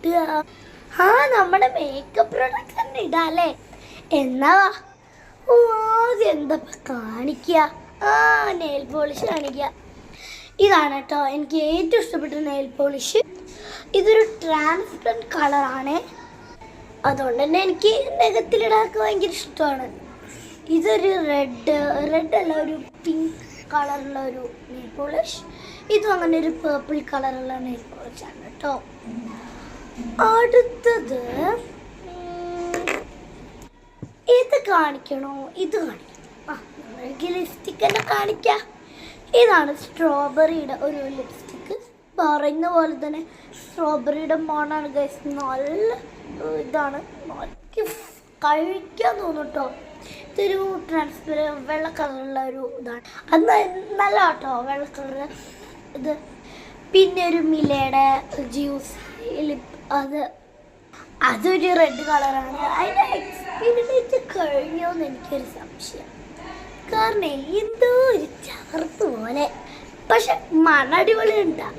കിട്ടുക? നമ്മുടെ makeup product തന്നെ ഇടാല്ലേ? എന്നാ ആദ്യം എന്താ കാണിക്കുക? നെയിൽ പോളിഷ് കാണിക്കുക. ഇതാണ് കേട്ടോ എനിക്ക് ഏറ്റവും ഇഷ്ടപ്പെട്ട നെയിൽ പോളിഷ്. ഇതൊരു ട്രാൻസ്പെറൻറ്റ് കളറാണ്, അതുകൊണ്ട് തന്നെ എനിക്ക് നഖത്തിലിടാനൊക്കെ ഭയങ്കര ഇഷ്ടമാണ്. ഇതൊരു റെഡ് അല്ല, ഒരു പിങ്ക് കളറുള്ള ഒരു നെയിൽ പോളിഷ്. ഇതും അങ്ങനെ ഒരു പേർപ്പിൾ കളറുള്ള നെയിൽ പോളിഷാണ് കേട്ടോ. അടുത്തത് ഇത് കാണിക്കണോ? ഇത് കാണിക്കണം. എനിക്ക് ലിപ്സ്റ്റിക് തന്നെ കാണിക്കാം. ഇതാണ് സ്ട്രോബെറിയുടെ ഒരു ലിപ്സ്റ്റിക്ക്. പറയുന്ന പോലെ തന്നെ സ്ട്രോബെറിയുടെ മണമാണ് ഗൈസ്. നല്ല ഇതാണ്, കഴിക്കാൻ തോന്നും കേട്ടോ. ഇതൊരു ട്രാൻസ്പെറൻറ്റ് വെള്ള കളറുള്ള ഒരു ഇതാണ്. അത് നല്ല കേട്ടോ, വെള്ള കളറ് ഇത്. പിന്നെ ഒരു മിലയുടെ ജ്യൂസ് ലിപ്പ്, അതൊരു റെഡ് കളറാണ്. അതിൻ്റെ എക്സ്പീരിയൻസ് കഴിഞ്ഞോന്ന് എനിക്കൊരു സംശയം. കാരണം എന്തോ ഒരു ചവർത്ത് പോലെ, പക്ഷെ മണടിപൊളി ഉണ്ടാ.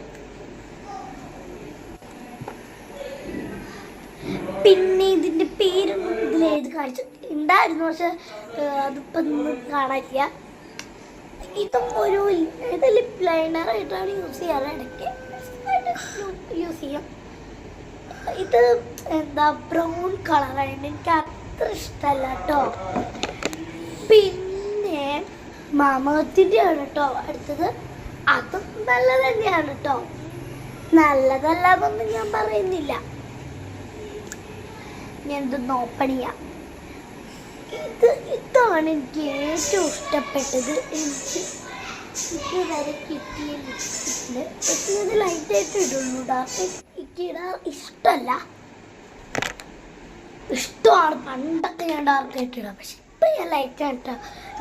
പിന്നെ ഇതിൻ്റെ പേരൊന്നും ഇതിലെഴുതി കാണിച്ചു ഉണ്ടായിരുന്നു, പക്ഷെ അതിപ്പം കാണാനില്ല. ഇതും ഒരു ലിപ് ലൈനറായിട്ടാണ് യൂസ് ചെയ്യാറ്, ഇടയ്ക്ക് യൂസ് ചെയ്യാം. ഇത് എന്താ ബ്രൗൺ കളറായിട്ട് എനിക്ക് അത്ര ഇഷ്ടമല്ല കേട്ടോ. പിന്നെ മാമത്തിൻ്റെ ആണ് കേട്ടോ അടുത്തത്. അതും നല്ലത് തന്നെയാണ് കേട്ടോ, നല്ലതല്ലാതൊന്നും ഞാൻ പറയുന്നില്ല. ഞാൻ ഇതൊന്ന് ഓപ്പൺ ചെയ്യാം. ഇതാണ് എനിക്ക് ഏറ്റവും ഇഷ്ടപ്പെട്ടത്. എനിക്ക് ഇതുവരെ കിട്ടിയ ലിപ്സ്റ്റിക്കിൽ ഇത് ലൈറ്റായിട്ട് ഇടുള്ളൂ. എനിക്ക് ഇടാൻ ഇഷ്ടമല്ല, ഇഷ്ടമാണ്. പണ്ടൊക്കെ ഞാൻ ഡാർക്കായിട്ട് ഇടാം, പക്ഷെ ഇപ്പം ഞാൻ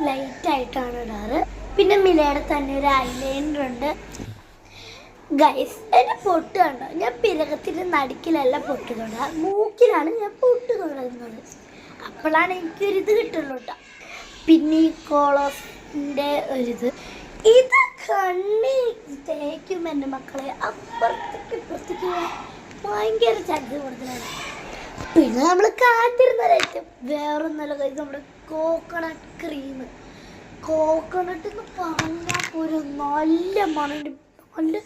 ലൈറ്റായിട്ടാണ് ഇടാറ്. പിന്നെ മിലയുടെ തന്നെ ഒരു ഐലൈനർ ഉണ്ട് ഗൈസ്. എൻ്റെ പൊട്ട് കണ്ടോ? ഞാൻ പിറകത്തിൻ്റെ നടുക്കിലല്ല പൊട്ട് തൊടുക, മൂക്കിലാണ് ഞാൻ പൊട്ട് തൊടുന്നത്. അപ്പോഴാണ് എനിക്കൊരിത് കിട്ടുള്ളൂ കേട്ടോ. പിന്നെ ഈ കോളോസിൻ്റെ ഒരിത്, ഇത് കണ്ണി തേക്കും എൻ്റെ മക്കളെ. അപ്പുറത്തേക്ക് ഇപ്പുറത്തേക്ക് ഭയങ്കര ചാൻസ് കൂടുതലാണ്. പിന്നെ നമ്മൾ കാത്തിരുന്നൊരൈറ്റം വേറൊന്നല്ല കഴിച്ച്, നമ്മുടെ കോക്കനട്ട് ക്രീം. കോക്കനട്ട് എന്ന് പറഞ്ഞാൽ ഒരു നല്ല മണം, നല്ല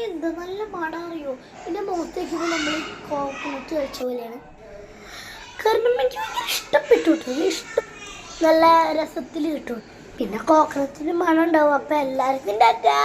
എന്താ നല്ല മണം അറിയോ. പിന്നെ മുഖത്തേക്കുമ്പോൾ നമ്മൾ കോക്കനട്ട് കഴിച്ച പോലെയാണ്. കാരണം എനിക്ക് ഭയങ്കര ഇഷ്ടപ്പെട്ടു കേട്ടോ. നല്ല രസത്തിൽ കിട്ടും. പിന്നെ കോക്കനത്തിന് മണം ഉണ്ടാവും. അപ്പം എല്ലാവർക്കും ടാറ്റാ.